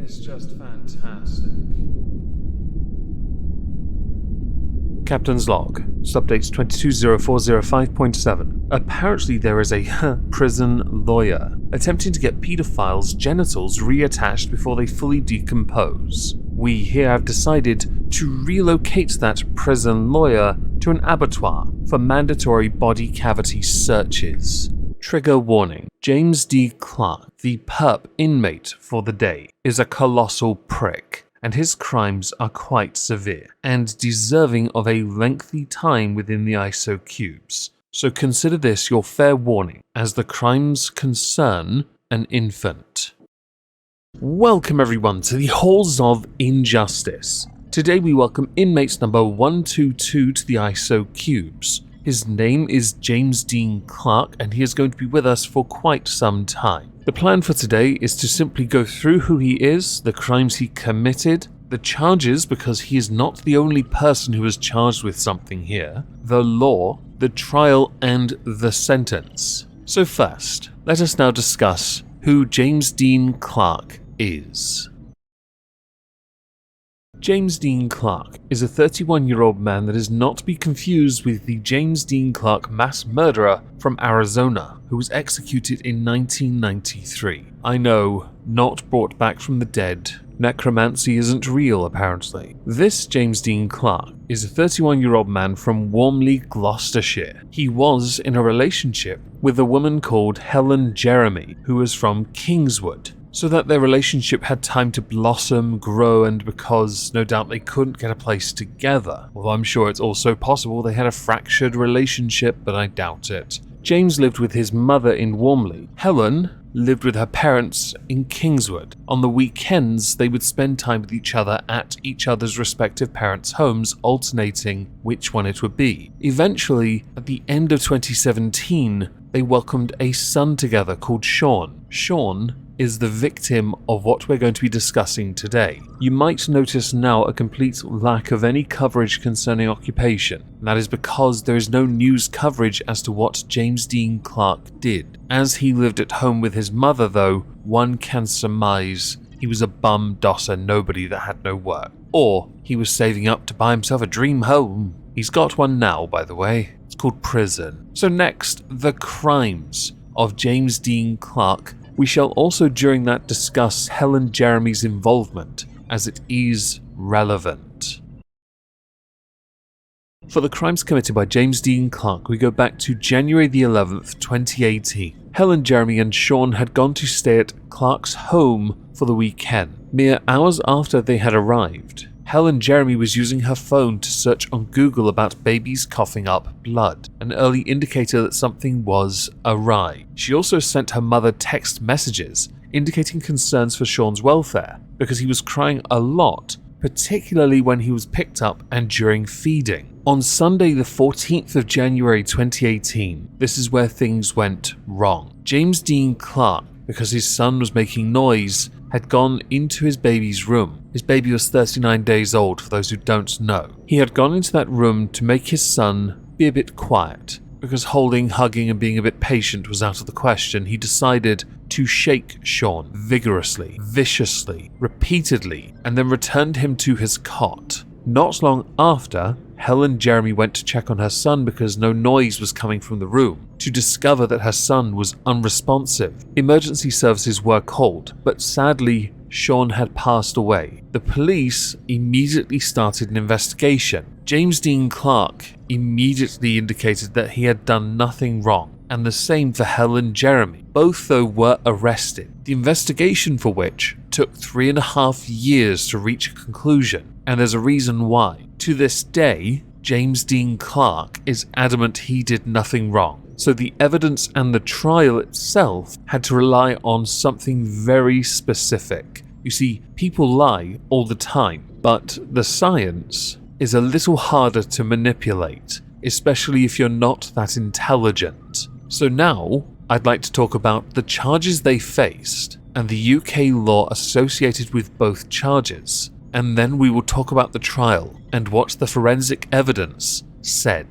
is just fantastic. Captain's log, subdates 220405.7. Apparently there is a prison lawyer attempting to get pedophiles' genitals reattached before they fully decompose. We here have decided to relocate that prison lawyer to an abattoir for mandatory body cavity searches. Trigger warning. James D. Clark, the perp inmate for the day, is a colossal prick, and his crimes are quite severe and deserving of a lengthy time within the ISO cubes. So consider this your fair warning, as the crimes concern an infant. Welcome everyone to the Halls of Injustice. Today we welcome inmate number 122 to the ISO cubes. His name is James Dean Clark, and he is going to be with us for quite some time. The plan for today is to simply go through who he is, the crimes he committed, the charges, because he is not the only person who is charged with something here, the law, the trial, and the sentence. So first, let us now discuss who James Dean Clark is. James Dean Clark is a 31-year-old man that is not to be confused with the James Dean Clark mass murderer from Arizona who was executed in 1993. I know, not brought back from the dead. Necromancy isn't real, apparently. This James Dean Clark is a 31-year-old man from Warmley, Gloucestershire. He was in a relationship with a woman called Helen Jeremy, who was from Kingswood, so that their relationship had time to blossom, grow, and because no doubt they couldn't get a place together. Although I'm sure it's also possible they had a fractured relationship, but I doubt it. James lived with his mother in Warmley. Helen lived with her parents in Kingswood. On the weekends, they would spend time with each other at each other's respective parents' homes, alternating which one it would be. Eventually, at the end of 2017, they welcomed a son together called Sean. Sean is the victim of what we're going to be discussing today. You might notice now a complete lack of any coverage concerning occupation. That is because there is no news coverage as to what James Dean Clark did. As he lived at home with his mother though, one can surmise he was a bum dosser nobody that had no work. Or he was saving up to buy himself a dream home. He's got one now, by the way. It's called prison. So next, the crimes of James Dean Clark. We shall also during that discuss Helen Jeremy's involvement, as it is relevant. For the crimes committed by James Dean Clark, we go back to January the 11th, 2018. Helen Jeremy and Sean had gone to stay at Clark's home for the weekend. Mere hours after they had arrived, Helen Jeremy was using her phone to search on Google about babies coughing up blood, an early indicator that something was awry. She also sent her mother text messages indicating concerns for Sean's welfare because he was crying a lot, particularly when he was picked up and during feeding. On Sunday the 14th of January 2018, this is where things went wrong. James Dean Clark, because his son was making noise, had gone into his baby's room. His baby was 39 days old, for those who don't know. He had gone into that room to make his son be a bit quiet. Because holding, hugging, and being a bit patient was out of the question, he decided to shake Sean vigorously, viciously, repeatedly, and then returned him to his cot. Not long after, Helen Jeremy went to check on her son because no noise was coming from the room, to discover that her son was unresponsive. Emergency services were called, but sadly, Sean had passed away. The police immediately started an investigation. James Dean Clark immediately indicated that he had done nothing wrong, and the same for Helen Jeremy. Both, though, were arrested, the investigation for which took 3.5 years to reach a conclusion, and there's a reason why. To this day, James Dean Clark is adamant he did nothing wrong. So the evidence and the trial itself had to rely on something very specific. You see, people lie all the time, but the science is a little harder to manipulate, especially if you're not that intelligent. So now, I'd like to talk about the charges they faced and the UK law associated with both charges, and then we will talk about the trial and what the forensic evidence said.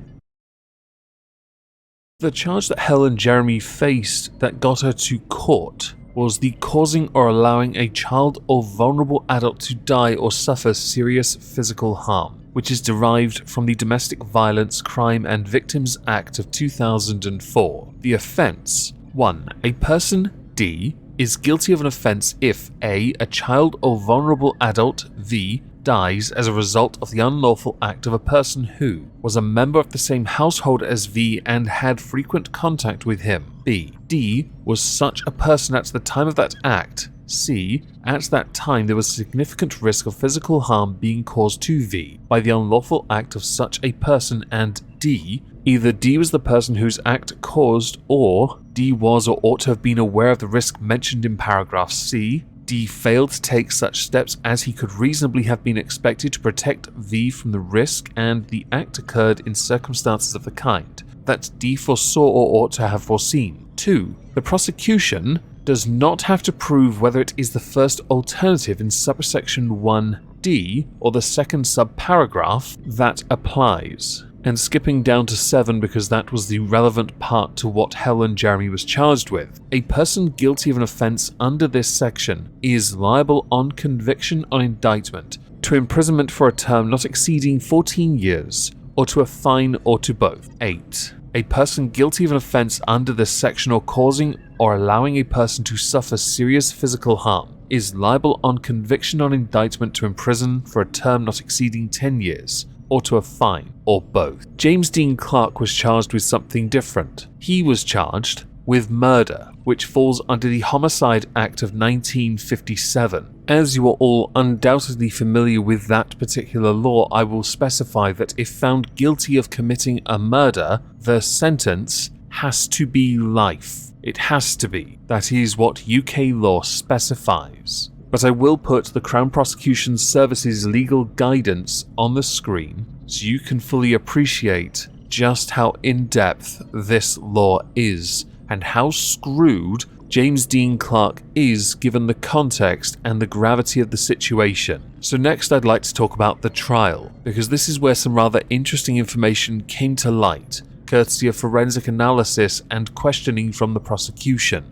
The charge that Helen Jeremy faced that got her to court was the causing or allowing a child or vulnerable adult to die or suffer serious physical harm, which is derived from the Domestic Violence, Crime and Victims Act of 2004. The offence: 1. A person, D, is guilty of an offence if A. a child or vulnerable adult, V, dies as a result of the unlawful act of a person who was a member of the same household as V and had frequent contact with him. B. D was such a person at the time of that act. C. At that time there was significant risk of physical harm being caused to V by the unlawful act of such a person, and D. Either D was the person whose act caused, or D was or ought to have been aware of the risk mentioned in paragraph C. D failed to take such steps as he could reasonably have been expected to protect V from the risk, and the act occurred in circumstances of the kind that D foresaw or ought to have foreseen. 2. The prosecution does not have to prove whether it is the first alternative in subsection 1D or the second subparagraph that applies. And skipping down to 7 because that was the relevant part to what Helen Jeremy was charged with. A person guilty of an offence under this section is liable on conviction on indictment to imprisonment for a term not exceeding 14 years, or to a fine, or to both. 8. A person guilty of an offence under this section or causing or allowing a person to suffer serious physical harm is liable on conviction on indictment to imprison for a term not exceeding 10 years, or to a fine, or both. James Dean Clark was charged with something different. He was charged with murder, which falls under the Homicide Act of 1957. As you are all undoubtedly familiar with that particular law, I will specify that if found guilty of committing a murder, the sentence has to be life. It has to be. That is what UK law specifies. But I will put the Crown Prosecution Service's legal guidance on the screen so you can fully appreciate just how in-depth this law is and how screwed James Dean Clark is given the context and the gravity of the situation. So next I'd like to talk about the trial, because this is where some rather interesting information came to light, courtesy of forensic analysis and questioning from the prosecution.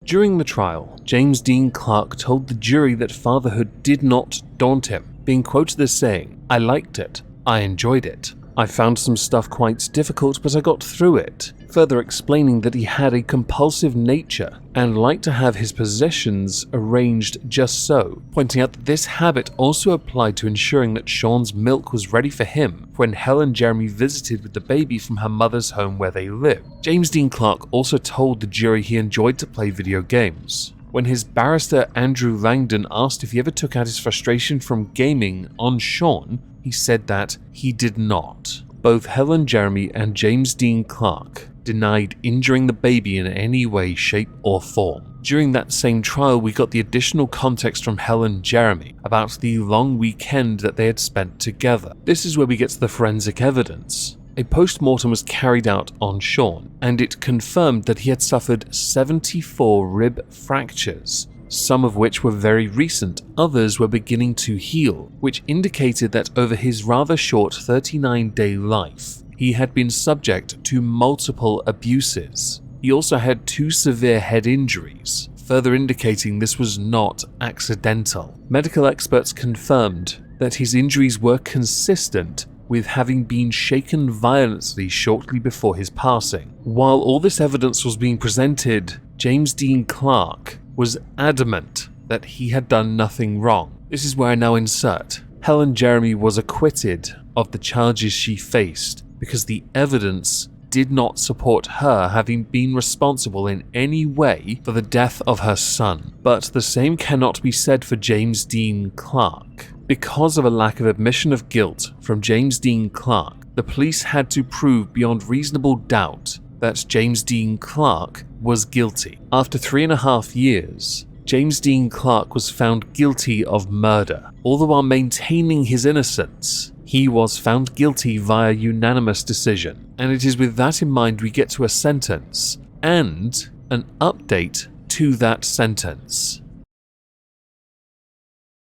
During the trial, James Dean Clark told the jury that fatherhood did not daunt him, being quoted as saying, "I liked it. I enjoyed it. I found some stuff quite difficult, but I got through it," further explaining that he had a compulsive nature and liked to have his possessions arranged just so, pointing out that this habit also applied to ensuring that Sean's milk was ready for him when Helen Jeremy visited with the baby from her mother's home where they lived. James Dean Clark also told the jury he enjoyed to play video games. When his barrister Andrew Langdon asked if he ever took out his frustration from gaming on Sean, he said that he did not. Both Helen Jeremy and James Dean Clark denied injuring the baby in any way, shape or form. During that same trial, we got the additional context from Helen Jeremy about the long weekend that they had spent together. This is where we get to the forensic evidence. A post-mortem was carried out on Sean, and it confirmed that he had suffered 74 rib fractures, some of which were very recent, others were beginning to heal, which indicated that over his rather short 39-day life, he had been subject to multiple abuses. He also had 2 severe head injuries, further indicating this was not accidental. Medical experts confirmed that his injuries were consistent with having been shaken violently shortly before his passing. While all this evidence was being presented, James Dean Clark was adamant that he had done nothing wrong. This is where I now insert. Helen Jeremy was acquitted of the charges she faced because the evidence did not support her having been responsible in any way for the death of her son. But the same cannot be said for James Dean Clark. Because of a lack of admission of guilt from James Dean Clark, the police had to prove beyond reasonable doubt that James Dean Clark was guilty. After 3.5 years, James Dean Clark was found guilty of murder. Although while maintaining his innocence, he was found guilty via unanimous decision. And it is with that in mind we get to a sentence and an update to that sentence.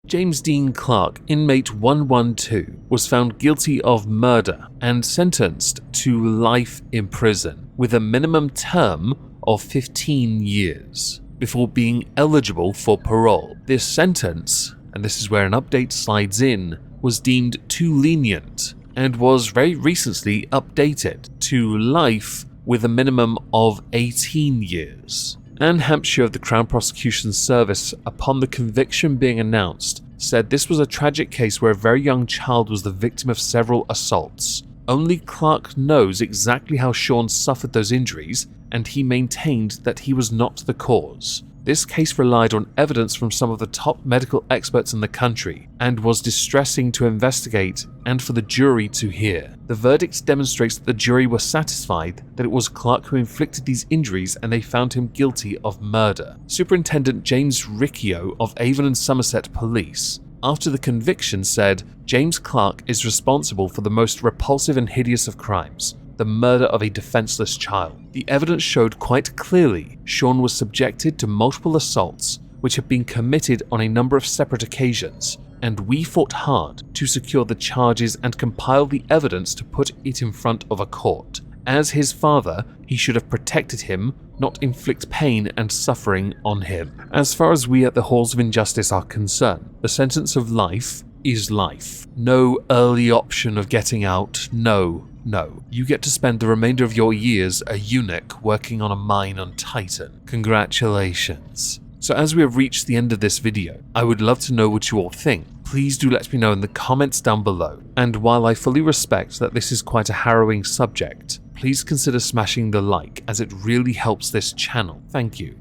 James Dean Clark, inmate 112, was found guilty of murder and sentenced to life in prison, with a minimum term of 15 years before being eligible for parole. This sentence, and this is where an update slides in, was deemed too lenient and was very recently updated to life with a minimum of 18 years. Anne Hampshire of the Crown Prosecution Service, upon the conviction being announced, said this was a tragic case where a very young child was the victim of several assaults. Only Clark knows exactly how Sean suffered those injuries, and he maintained that he was not the cause. This case relied on evidence from some of the top medical experts in the country and was distressing to investigate and for the jury to hear. The verdict demonstrates that the jury were satisfied that it was Clark who inflicted these injuries and they found him guilty of murder. Superintendent James Riccio of Avon and Somerset Police, after the conviction, said, "James Clark is responsible for the most repulsive and hideous of crimes, the murder of a defenseless child. The evidence showed quite clearly Sean was subjected to multiple assaults which had been committed on a number of separate occasions, and we fought hard to secure the charges and compile the evidence to put it in front of a court. As his father, he should have protected him, not inflict pain and suffering on him." As far as we at the Halls of Injustice are concerned, the sentence of life is life. No early option of getting out, no. You get to spend the remainder of your years a eunuch working on a mine on Titan. Congratulations. So as we have reached the end of this video, I would love to know what you all think. Please do let me know in the comments down below. And while I fully respect that this is quite a harrowing subject, please consider smashing the like as it really helps this channel. Thank you.